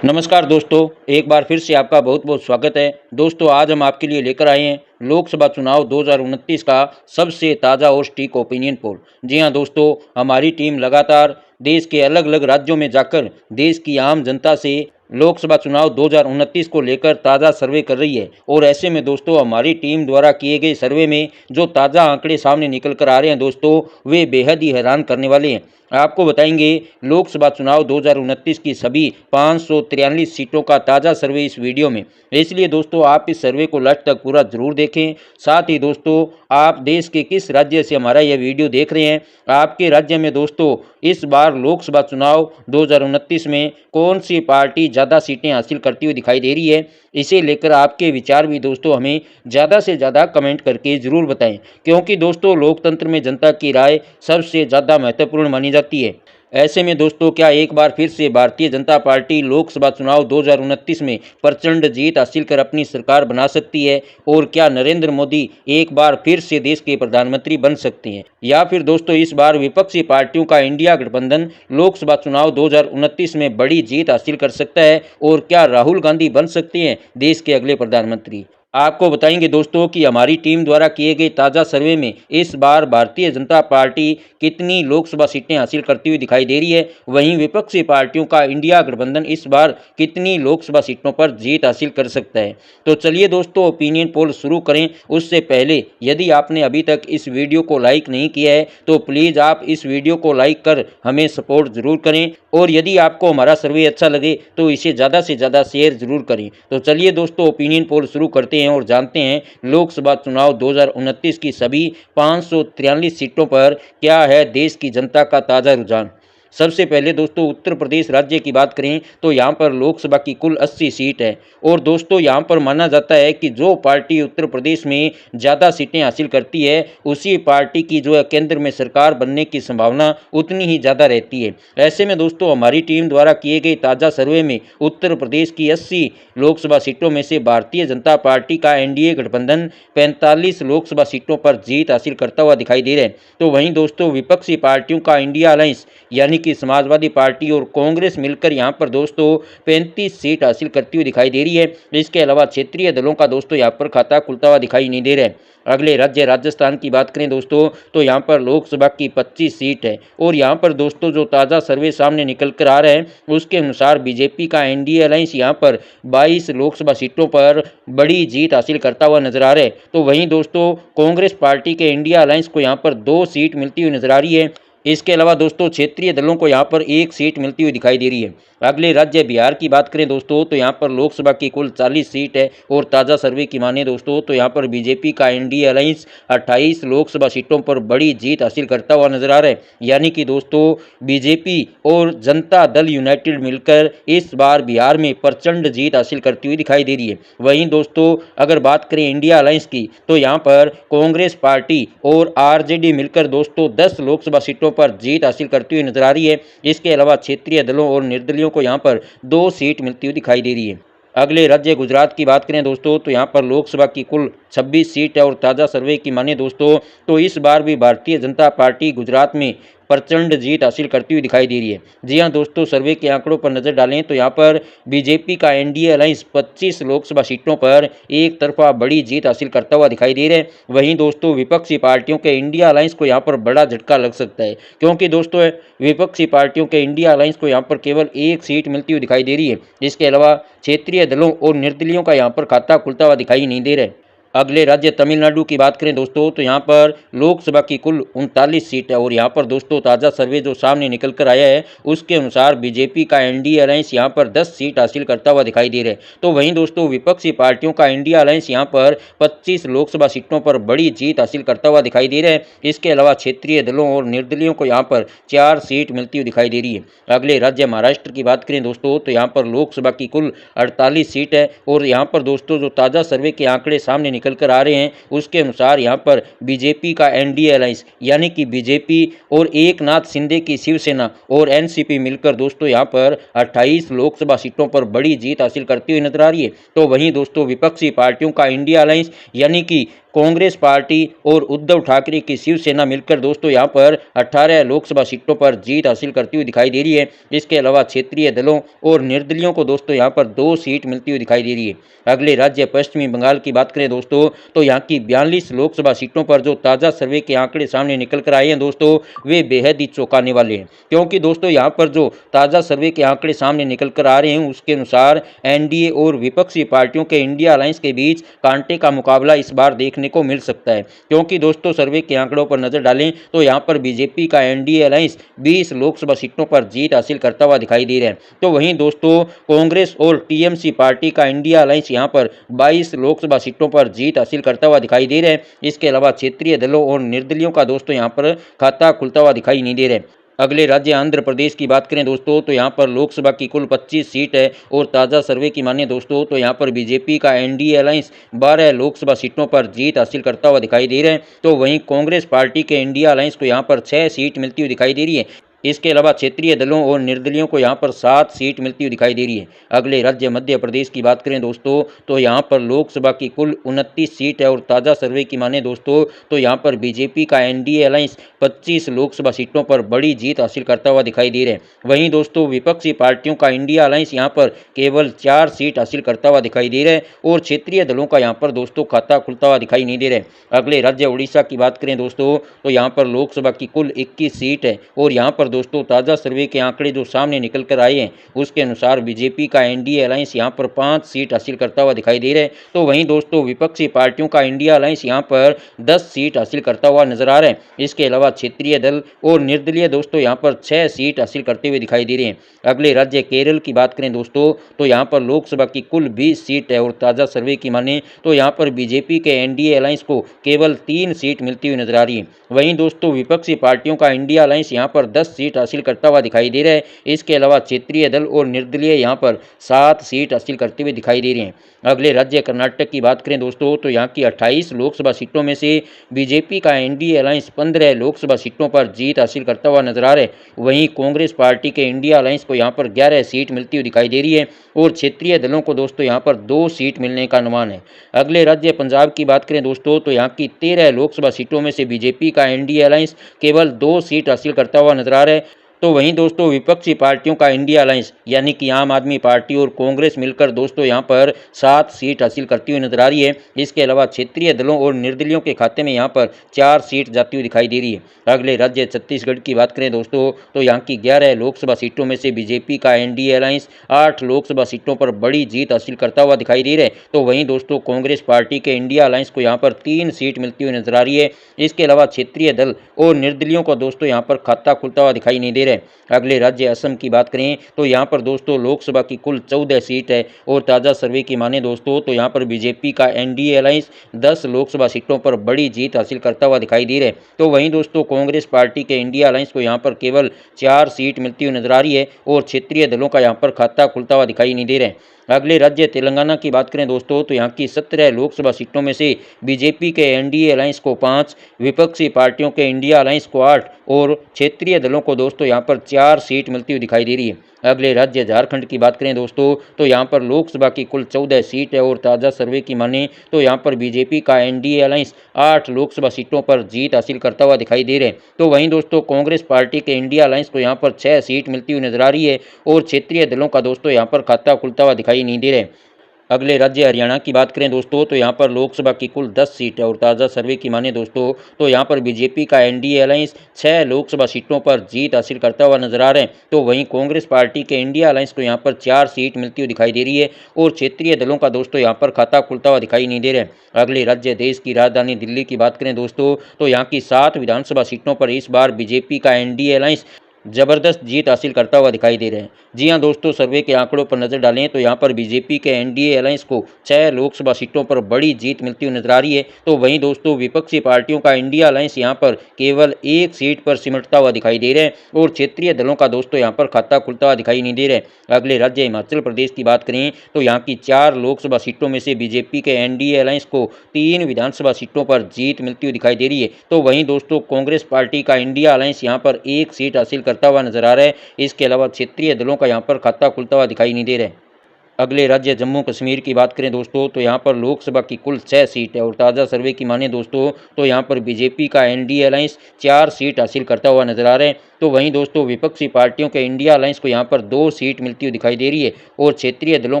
नमस्कार दोस्तों, एक बार फिर से आपका बहुत बहुत स्वागत है। दोस्तों, आज हम आपके लिए लेकर आए हैं लोकसभा चुनाव 2029 का सबसे ताज़ा और सटीक ओपिनियन पोल। जी हाँ दोस्तों, हमारी टीम लगातार देश के अलग अलग राज्यों में जाकर देश की आम जनता से लोकसभा चुनाव 2029 को लेकर ताज़ा सर्वे कर रही है। और ऐसे में दोस्तों, हमारी टीम द्वारा किए गए सर्वे में जो ताज़ा आंकड़े सामने निकल कर आ रहे हैं दोस्तों, वे बेहद ही हैरान करने वाले हैं। आपको बताएंगे लोकसभा चुनाव 2029 की सभी 543 सीटों का ताज़ा सर्वे इस वीडियो में। इसलिए दोस्तों, आप इस सर्वे को लास्ट तक पूरा जरूर देखें। साथ ही दोस्तों, आप देश के किस राज्य से हमारा यह वीडियो देख रहे हैं, आपके राज्य में दोस्तों इस बार लोकसभा चुनाव 2029 में कौन सी पार्टी ज़्यादा सीटें हासिल करती हुई दिखाई दे रही है, इसे लेकर आपके विचार भी दोस्तों हमें ज़्यादा से ज़्यादा कमेंट करके ज़रूर बताएं। क्योंकि दोस्तों, लोकतंत्र में जनता की राय सबसे ज़्यादा महत्वपूर्ण मानी जाती है। ऐसे में दोस्तों, क्या एक बार फिर से भारतीय जनता पार्टी लोकसभा चुनाव 2029 में प्रचंड जीत हासिल कर अपनी सरकार बना सकती है? और क्या नरेंद्र मोदी एक बार फिर से देश के प्रधानमंत्री बन सकते हैं? या फिर दोस्तों, इस बार विपक्षी पार्टियों का इंडिया गठबंधन लोकसभा चुनाव 2029 में बड़ी जीत हासिल कर सकता है? और क्या राहुल गांधी बन सकते हैं देश के अगले प्रधानमंत्री? आपको बताएंगे दोस्तों कि हमारी टीम द्वारा किए गए ताज़ा सर्वे में इस बार भारतीय जनता पार्टी कितनी लोकसभा सीटें हासिल करती हुई दिखाई दे रही है, वहीं विपक्षी पार्टियों का इंडिया गठबंधन इस बार कितनी लोकसभा सीटों पर जीत हासिल कर सकता है। तो चलिए दोस्तों, ओपिनियन पोल शुरू करें। उससे पहले यदि आपने अभी तक इस वीडियो को लाइक नहीं किया है तो प्लीज़ आप इस वीडियो को लाइक कर हमें सपोर्ट ज़रूर करें। और यदि आपको हमारा सर्वे अच्छा लगे तो इसे ज़्यादा से ज़्यादा शेयर ज़रूर करें। तो चलिए दोस्तों, ओपिनियन पोल शुरू करते हैं और जानते हैं लोकसभा चुनाव 2029 की सभी 543 सीटों पर क्या है देश की जनता का ताज़ा रुझान। सबसे पहले दोस्तों, उत्तर प्रदेश राज्य की बात करें तो यहाँ पर लोकसभा की कुल 80 सीट है। और दोस्तों, यहाँ पर माना जाता है कि जो पार्टी उत्तर प्रदेश में ज़्यादा सीटें हासिल करती है उसी पार्टी की जो है केंद्र में सरकार बनने की संभावना उतनी ही ज़्यादा रहती है। ऐसे में दोस्तों, हमारी टीम द्वारा किए गए ताज़ा सर्वे में उत्तर प्रदेश की 80 लोकसभा सीटों में से भारतीय जनता पार्टी का एनडीए गठबंधन 45 लोकसभा सीटों पर जीत हासिल करता हुआ दिखाई दे रहा है। तो वहीं दोस्तों, विपक्षी पार्टियों का इंडिया अलायंस यानी कि समाजवादी पार्टी और कांग्रेस मिलकर यहाँ पर दोस्तों 35 सीट हासिल करती हुई दिखाई दे रही है। इसके अलावा क्षेत्रीय दलों का दोस्तों यहाँ पर खाता खुलता हुआ दिखाई नहीं दे रहा है। अगले राज्य राजस्थान की बात करें दोस्तों तो यहाँ पर लोकसभा की 25 सीट है। और यहाँ पर दोस्तों जो ताज़ा सर्वे सामने निकल कर आ रहे हैं उसके अनुसार बीजेपी का एनडीए अलायंस यहाँ पर 22 लोकसभा सीटों पर बड़ी जीत हासिल करता हुआ नजर आ रहा है। तो वहीं दोस्तों, कांग्रेस पार्टी के इंडिया अलायंस को यहाँ पर 2 सीट मिलती हुई नजर आ रही है। इसके अलावा दोस्तों, क्षेत्रीय दलों को यहाँ पर 1 सीट मिलती हुई दिखाई दे रही है। अगले राज्य बिहार की बात करें दोस्तों तो यहाँ पर लोकसभा की कुल 40 सीट है। और ताज़ा सर्वे की माने दोस्तों तो यहाँ पर बीजेपी का एनडीए अलायंस 28 लोकसभा सीटों पर बड़ी जीत हासिल करता हुआ नजर आ रहा है। यानी कि दोस्तों, बीजेपी और जनता दल यूनाइटेड मिलकर इस बार बिहार में प्रचंड जीत हासिल करती हुई दिखाई दे रही है। वहीं दोस्तों, अगर बात करें इंडिया अलायंस की तो यहाँ पर कांग्रेस पार्टी और आरजेडी मिलकर दोस्तों 10 लोकसभा सीटों पर जीत हासिल करती हुई नजर आ रही है। इसके अलावा क्षेत्रीय दलों और निर्दलियों को यहाँ पर 2 सीट मिलती हुई दिखाई दे रही है। अगले राज्य गुजरात की बात करें दोस्तों तो यहाँ पर लोकसभा की कुल 26 सीट है। और ताज़ा सर्वे की माने दोस्तों तो इस बार भी भारतीय जनता पार्टी गुजरात में प्रचंड जीत हासिल करती हुई दिखाई दे रही है। जी हाँ दोस्तों, सर्वे के आंकड़ों पर नजर डालें तो यहाँ पर बीजेपी का एनडीए अलायंस 25 लोकसभा सीटों पर एक तरफा बड़ी जीत हासिल करता हुआ दिखाई दे रहा है। वहीं दोस्तों, विपक्षी पार्टियों के इंडिया अलायंस को यहाँ पर बड़ा झटका लग सकता है। क्योंकि दोस्तों, विपक्षी पार्टियों के इंडिया अलायंस को यहाँ पर केवल 1 सीट मिलती हुई दिखाई दे रही है। इसके अलावा क्षेत्रीय दलों और निर्दलियों का यहाँ पर खाता खुलता हुआ दिखाई नहीं दे रहा है। अगले राज्य तमिलनाडु की बात करें दोस्तों तो यहाँ पर लोकसभा की कुल 39 सीट है। और यहाँ पर दोस्तों ताज़ा सर्वे जो सामने निकल कर आया है उसके अनुसार बीजेपी का एनडीए अलायंस यहाँ पर 10 सीट हासिल करता हुआ दिखाई दे रहा है। तो वहीं दोस्तों, विपक्षी पार्टियों का इंडिया अलायंस यहाँ पर 25 लोकसभा सीटों पर बड़ी जीत हासिल करता हुआ दिखाई दे रहा है। इसके अलावा क्षेत्रीय दलों और निर्दलियों को यहाँ पर 4 सीट मिलती हुई दिखाई दे रही है। अगले राज्य महाराष्ट्र की बात करें दोस्तों तो यहाँ पर लोकसभा की कुल 48 सीट है। और यहाँ पर दोस्तों जो ताज़ा सर्वे के आंकड़े सामने निकल कर आ रहे हैं उसके अनुसार यहाँ पर बीजेपी का एनडीए अलायंस यानी कि बीजेपी और एकनाथ शिंदे की शिवसेना और एनसीपी मिलकर दोस्तों यहाँ पर 28 लोकसभा सीटों पर बड़ी जीत हासिल करती हुई नजर आ रही है। तो वहीं दोस्तों, विपक्षी पार्टियों का इंडिया अलायंस यानी कि कांग्रेस पार्टी और उद्धव ठाकरे की शिवसेना मिलकर दोस्तों यहाँ पर 18 लोकसभा सीटों पर जीत हासिल करती हुई दिखाई दे रही है। इसके अलावा क्षेत्रीय दलों और निर्दलियों को दोस्तों यहाँ पर 2 सीट मिलती हुई दिखाई दे रही है। अगले राज्य पश्चिमी बंगाल की बात करें दोस्तों, तो यहाँ की 42 लोकसभा सीटों पर जो ताज़ा सर्वे के आंकड़े सामने निकल कर आए हैं दोस्तों, वे बेहद ही चौंकाने वाले हैं। क्योंकि दोस्तों यहाँ पर जो ताज़ा सर्वे के आंकड़े सामने निकल कर आ रहे हैं, उसके अनुसार एनडीए और विपक्षी पार्टियों के इंडिया अलायंस के बीच कांटे का मुकाबला इस बार देखने को मिल सकता है। क्योंकि दोस्तों सर्वे के आंकड़ों पर नजर डालें तो यहाँ पर बीजेपी का एनडीए अलायंस 20 लोकसभा सीटों पर जीत हासिल करता हुआ दिखाई दे रहा है। तो वहीं दोस्तों कांग्रेस और टीएमसी पार्टी का इंडिया अलायंस यहाँ पर 22 लोकसभा सीटों पर जीत हासिल करता हुआ दिखाई दे रहा है। इसके अलावा क्षेत्रीय दलों और निर्दलियों का दोस्तों यहाँ पर खाता खुलता हुआ दिखाई नहीं दे रहा है। अगले राज्य आंध्र प्रदेश की बात करें दोस्तों, तो यहाँ पर लोकसभा की कुल 25 सीट है और ताज़ा सर्वे की माने दोस्तों तो यहाँ पर बीजेपी का एनडीए अलायंस 12 लोकसभा सीटों पर जीत हासिल करता हुआ दिखाई दे रहा है। तो वहीं कांग्रेस पार्टी के इंडिया अलायंस को यहाँ पर 6 सीट मिलती हुई दिखाई दे रही है। इसके अलावा क्षेत्रीय दलों और निर्दलियों को यहाँ पर 7 सीट मिलती हुई दिखाई दे रही है। अगले राज्य मध्य प्रदेश की बात करें दोस्तों, तो यहाँ पर लोकसभा की कुल 29 सीट है और ताज़ा सर्वे की माने दोस्तों तो यहाँ पर बीजेपी का एनडीए अलायंस 25 लोकसभा सीटों पर बड़ी जीत हासिल करता हुआ दिखाई दे रहा है। वहीं दोस्तों विपक्षी पार्टियों का इंडिया अलायंस यहाँ पर केवल 4 सीट हासिल करता हुआ दिखाई दे रहा है और क्षेत्रीय दलों का यहाँ पर दोस्तों खाता खुलता हुआ दिखाई नहीं दे रहा है। अगले राज्य उड़ीसा की बात करें दोस्तों, तो यहाँ पर लोकसभा की कुल 21 सीट है और यहाँ पर दोस्तों ताज़ा सर्वे के आंकड़े जो सामने निकल कर आए हैं उसके अनुसार बीजेपी का एनडीए अलायंस यहाँ पर 5 सीट हासिल करता हुआ दिखाई दे रहा है। तो वहीं दोस्तों विपक्षी पार्टियों का इंडिया अलायंस यहाँ पर 10 सीट हासिल करता हुआ नजर आ रहा है। इसके अलावा क्षेत्रीय दल और निर्दलीय दोस्तों यहाँ पर 6 सीट हासिल करते हुए दिखाई दे रहे हैं। अगले राज्य केरल की बात करें दोस्तों, तो यहाँ पर लोकसभा की कुल 20 सीट है और ताज़ा सर्वे की माने तो यहाँ पर बीजेपी के एनडीए अलायंस को केवल 3 सीट मिलती हुई नजर आ रही है। वहीं दोस्तों विपक्षी पार्टियों का इंडिया अलायंस यहाँ पर 10 सीट हासिल करता हुआ दिखाई दे रहा है। इसके अलावा क्षेत्रीय दल और निर्दलीय यहाँ पर 7 सीट हासिल करते हुए दिखाई दे रहे हैं। अगले राज्य कर्नाटक की बात करें दोस्तों, तो यहाँ की 28 लोकसभा सीटों में से बीजेपी का एनडीए अलायंस 15 लोकसभा सीटों पर जीत हासिल करता हुआ नजर आ रहा है। वहीं कांग्रेस पार्टी के इंडिया अलायंस को यहाँ पर 11 सीट मिलती हुई दिखाई दे रही है और क्षेत्रीय दलों को दोस्तों यहाँ पर 2 सीट मिलने का अनुमान है। अगले राज्य पंजाब की बात करें दोस्तों, तो यहाँ की 13 लोकसभा सीटों में से बीजेपी का एनडीए अलायंस केवल 2 सीट हासिल करता हुआ नजर आ रहा है। तो वहीं दोस्तों विपक्षी पार्टियों का इंडिया अलायंस यानी कि आम आदमी पार्टी और कांग्रेस मिलकर दोस्तों यहाँ पर 7 सीट हासिल करती हुई नजर आ रही है। इसके अलावा क्षेत्रीय दलों और निर्दलियों के खाते में यहाँ पर 4 सीट जाती हुई दिखाई दे रही है। अगले राज्य छत्तीसगढ़ की बात करें दोस्तों, तो यहाँ की 11 लोकसभा सीटों में से बीजेपी का एनडीए अलायंस 8 लोकसभा सीटों पर बड़ी जीत हासिल करता हुआ दिखाई दे रहा है। तो वहीं दोस्तों कांग्रेस पार्टी के इंडिया अलायंस को यहाँ पर 3 सीट मिलती हुई नजर आ रही है। इसके अलावा क्षेत्रीय दल और निर्दलियों को दोस्तों यहाँ पर खाता खुलता हुआ दिखाई नहीं दे रहा है। अगले राज्य असम की बात करें तो यहाँ पर दोस्तों लोकसभा की कुल 14 सीट है और ताज़ा सर्वे की माने दोस्तों तो यहाँ पर बीजेपी का एनडीए अलायंस 10 लोकसभा सीटों पर बड़ी जीत हासिल करता हुआ दिखाई दे रहा है। तो वहीं दोस्तों कांग्रेस पार्टी के इंडिया अलायंस को यहाँ पर केवल 4 सीट मिलती हुई नजर आ रही है और क्षेत्रीय दलों का यहाँ पर खाता खुलता हुआ दिखाई नहीं दे रहा है। अगले राज्य तेलंगाना की बात करें दोस्तों, तो यहाँ की 17 लोकसभा सीटों में से बीजेपी के एनडीए अलायंस को 5, विपक्षी पार्टियों के इंडिया अलायंस को 8 और क्षेत्रीय दलों को दोस्तों यहाँ पर 4 सीट मिलती हुई दिखाई दे रही है। अगले राज्य झारखंड की बात करें दोस्तों, तो यहाँ पर लोकसभा की कुल 14 सीट है और ताज़ा सर्वे की माने तो यहाँ पर बीजेपी का एनडीए अलायंस 8 लोकसभा सीटों पर जीत हासिल करता हुआ दिखाई दे रहे हैं। तो वहीं दोस्तों कांग्रेस पार्टी के इंडिया अलायंस को यहाँ पर 6 सीट मिलती हुई नजर आ रही है और क्षेत्रीय दलों का दोस्तों यहाँ पर खाता खुलता हुआ दिखाई नहीं दे रहे। अगले राज्य हरियाणा की बात करें दोस्तों, तो यहाँ पर लोकसभा की कुल 10 सीट है और ताज़ा सर्वे की माने दोस्तों तो यहाँ पर बीजेपी का एनडीए अलायंस 6 लोकसभा सीटों पर जीत हासिल करता हुआ नजर आ रहे हैं। तो वहीं कांग्रेस पार्टी के इंडिया अलायंस को यहाँ पर 4 सीट मिलती हुई दिखाई दे रही है और क्षेत्रीय दलों का दोस्तों यहाँ पर खाता खुलता हुआ दिखाई नहीं दे रहा है। अगले राज्य देश की राजधानी दिल्ली की बात करें दोस्तों, तो यहाँ की 7 विधानसभा सीटों पर इस बार बीजेपी का एनडीए अलायंस जबरदस्त जीत हासिल करता हुआ दिखाई दे रहे हैं। जी हां दोस्तों, सर्वे के आंकड़ों पर नजर डालें तो यहां पर बीजेपी के एनडीए अलायंस को 6 लोकसभा सीटों पर बड़ी जीत मिलती हुई नजर आ रही है। तो वहीं दोस्तों विपक्षी पार्टियों का इंडिया अलायंस यहां पर केवल 1 सीट पर सिमटता हुआ दिखाई दे रहा है और क्षेत्रीय दलों का दोस्तों यहां पर खाता खुलता हुआ दिखाई नहीं दे रहा है। अगले राज्य हिमाचल प्रदेश की बात करें तो यहाँ की 4 लोकसभा सीटों में से बीजेपी के एनडीए अलायंस को 3 विधानसभा सीटों पर जीत मिलती हुई दिखाई दे रही है। तो वहीं दोस्तों कांग्रेस पार्टी का इंडिया अलायंस यहाँ पर 1 सीट हासिल करता हुआ नजर आ रहा है। इसके अलावा क्षेत्रीय दलों का यहाँ पर खाता खुलता हुआ दिखाई नहीं दे रहा है। अगले राज्य जम्मू कश्मीर की बात करें दोस्तों तो यहाँ पर लोकसभा की कुल 6 सीट है और ताज़ा सर्वे की माने दोस्तों तो यहाँ पर बीजेपी का एनडीए अलायंस 4 सीट हासिल करता हुआ नजर आ रहा है। तो वहीं दोस्तों विपक्षी पार्टियों के इंडिया अलायंस को यहाँ पर 2 सीट मिलती हुई दिखाई दे रही है और क्षेत्रीय दलों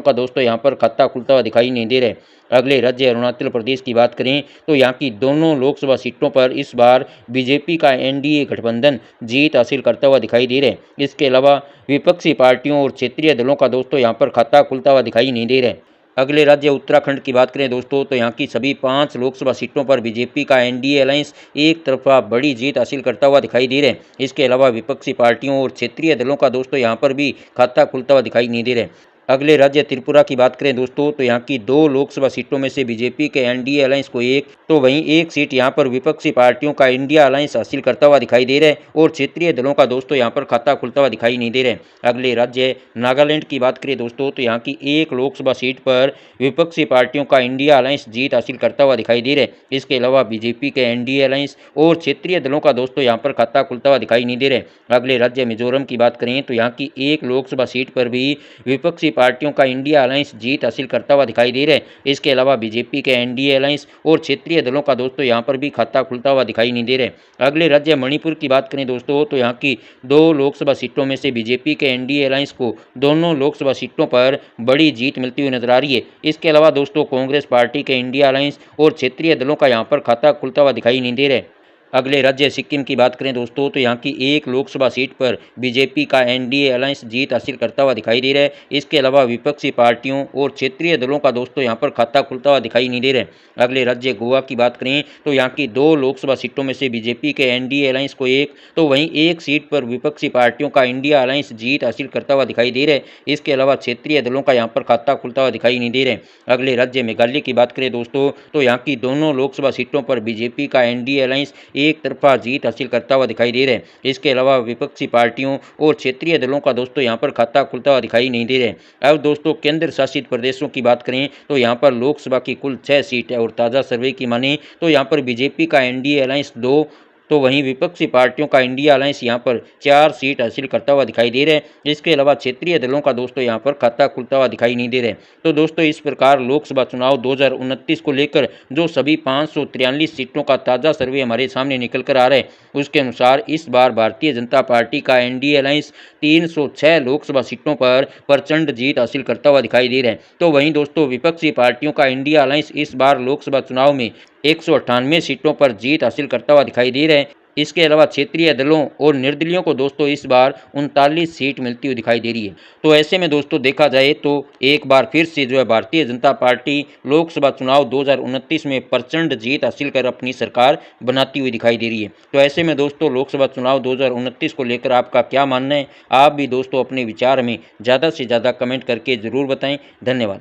का दोस्तों यहाँ पर खाता खुलता हुआ दिखाई नहीं दे रहा है। अगले राज्य अरुणाचल प्रदेश की बात करें तो यहाँ की दोनों लोकसभा सीटों पर इस बार बीजेपी का एनडीए गठबंधन जीत हासिल करता हुआ दिखाई दे रहा है। इसके अलावा विपक्षी पार्टियों और क्षेत्रीय दलों का दोस्तों यहाँ पर खाता खुलता हुआ दिखाई नहीं दे रहा है। अगले राज्य उत्तराखंड की बात करें दोस्तों तो यहाँ की सभी 5 लोकसभा सीटों पर बीजेपी का एनडीए अलायंस एक तरफा बड़ी जीत हासिल करता हुआ दिखाई दे रहा है। इसके अलावा विपक्षी पार्टियों और क्षेत्रीय दलों का दोस्तों यहाँ पर भी खाता खुलता हुआ दिखाई नहीं दे रहा है। अगले राज्य त्रिपुरा की बात करें दोस्तों तो यहाँ की 2 लोकसभा सीटों में से बीजेपी के एनडीए अलायंस को एक तो वहीं एक सीट यहाँ पर विपक्षी पार्टियों का इंडिया अलायंस हासिल करता हुआ दिखाई दे रहा है और क्षेत्रीय दलों का दोस्तों यहाँ पर खाता खुलता हुआ दिखाई नहीं दे रहा है। अगले राज्य नागालैंड की बात करें दोस्तों तो यहाँ की एक लोकसभा सीट पर विपक्षी पार्टियों का इंडिया अलायंस जीत हासिल करता हुआ दिखाई दे रहा है। इसके अलावा बीजेपी के एनडीए अलायंस और क्षेत्रीय दलों का दोस्तों यहाँ पर खाता खुलता हुआ दिखाई नहीं दे रहा है। अगले राज्य मिजोरम की बात करें तो यहाँ की एक लोकसभा सीट पर भी विपक्षी पार्टियों का इंडिया अलायंस जीत हासिल करता हुआ दिखाई दे रहा है। इसके अलावा बीजेपी के एनडीए अलायंस और क्षेत्रीय दलों का दोस्तों यहाँ पर भी खाता खुलता हुआ दिखाई नहीं दे रहा है। अगले राज्य मणिपुर की बात करें दोस्तों तो यहाँ की 2 लोकसभा सीटों में से बीजेपी के एनडीए अलायंस को दोनों लोकसभा सीटों पर बड़ी जीत मिलती हुई नजर आ रही है। इसके अलावा दोस्तों कांग्रेस पार्टी के इंडिया अलायंस और क्षेत्रीय दलों का यहाँ पर खाता खुलता हुआ दिखाई नहीं दे रहा है। अगले राज्य सिक्किम की बात करें दोस्तों तो यहाँ की एक लोकसभा सीट पर बीजेपी का एनडीए अलायंस जीत हासिल करता हुआ दिखाई दे रहा है। इसके अलावा विपक्षी पार्टियों और क्षेत्रीय दलों का दोस्तों यहाँ पर खाता खुलता हुआ दिखाई नहीं दे रहा है। अगले राज्य गोवा की बात करें तो यहाँ की 2 लोकसभा सीटों में से बीजेपी के एनडीए अलायंस को एक तो वहीं एक सीट पर विपक्षी पार्टियों का इंडिया अलायंस जीत हासिल करता हुआ दिखाई दे रहा है। इसके अलावा क्षेत्रीय दलों का यहाँ पर खाता खुलता हुआ दिखाई नहीं दे रहा है। अगले राज्य मेघालय की बात करें दोस्तों तो यहाँ की दोनों लोकसभा सीटों पर बीजेपी का एनडीए अलायंस एक तरफा जीत हासिल करता हुआ दिखाई दे रहे हैं। इसके अलावा विपक्षी पार्टियों और क्षेत्रीय दलों का दोस्तों यहाँ पर खाता खुलता हुआ दिखाई नहीं दे रहे हैं। अब दोस्तों केंद्र शासित प्रदेशों की बात करें तो यहाँ पर लोकसभा की कुल 6 सीट है और ताज़ा सर्वे की माने तो यहाँ पर बीजेपी का एनडीए अलायंस 2 तो वहीं विपक्षी पार्टियों का इंडिया अलायंस यहाँ पर 4 सीट हासिल करता हुआ दिखाई दे रहा है। इसके अलावा क्षेत्रीय दलों का दोस्तों यहाँ पर खाता खुलता हुआ दिखाई नहीं दे रहा है। तो दोस्तों इस प्रकार लोकसभा चुनाव 2029 को लेकर जो सभी 543 सीटों का ताज़ा सर्वे हमारे सामने निकल कर आ रहा है उसके अनुसार इस बार भारतीय जनता पार्टी का एनडीए अलायंस 306 लोकसभा सीटों पर प्रचंड जीत हासिल करता हुआ दिखाई दे रहा है। तो वहीं दोस्तों विपक्षी पार्टियों का इंडिया अलायंस इस बार लोकसभा चुनाव में 198 सीटों पर जीत हासिल करता हुआ दिखाई दे रहा है। इसके अलावा क्षेत्रीय दलों और निर्दलीयों को दोस्तों इस बार 39 सीट मिलती हुई दिखाई दे रही है। तो ऐसे में दोस्तों देखा जाए तो एक बार फिर से जो है भारतीय जनता पार्टी लोकसभा चुनाव 2029 में प्रचंड जीत हासिल कर अपनी सरकार बनाती हुई दिखाई दे रही है। तो ऐसे में दोस्तों लोकसभा चुनाव 2029 को लेकर आपका क्या मानना है? आप भी दोस्तों अपने विचार में ज़्यादा से ज़्यादा कमेंट करके ज़रूर बताएं। धन्यवाद।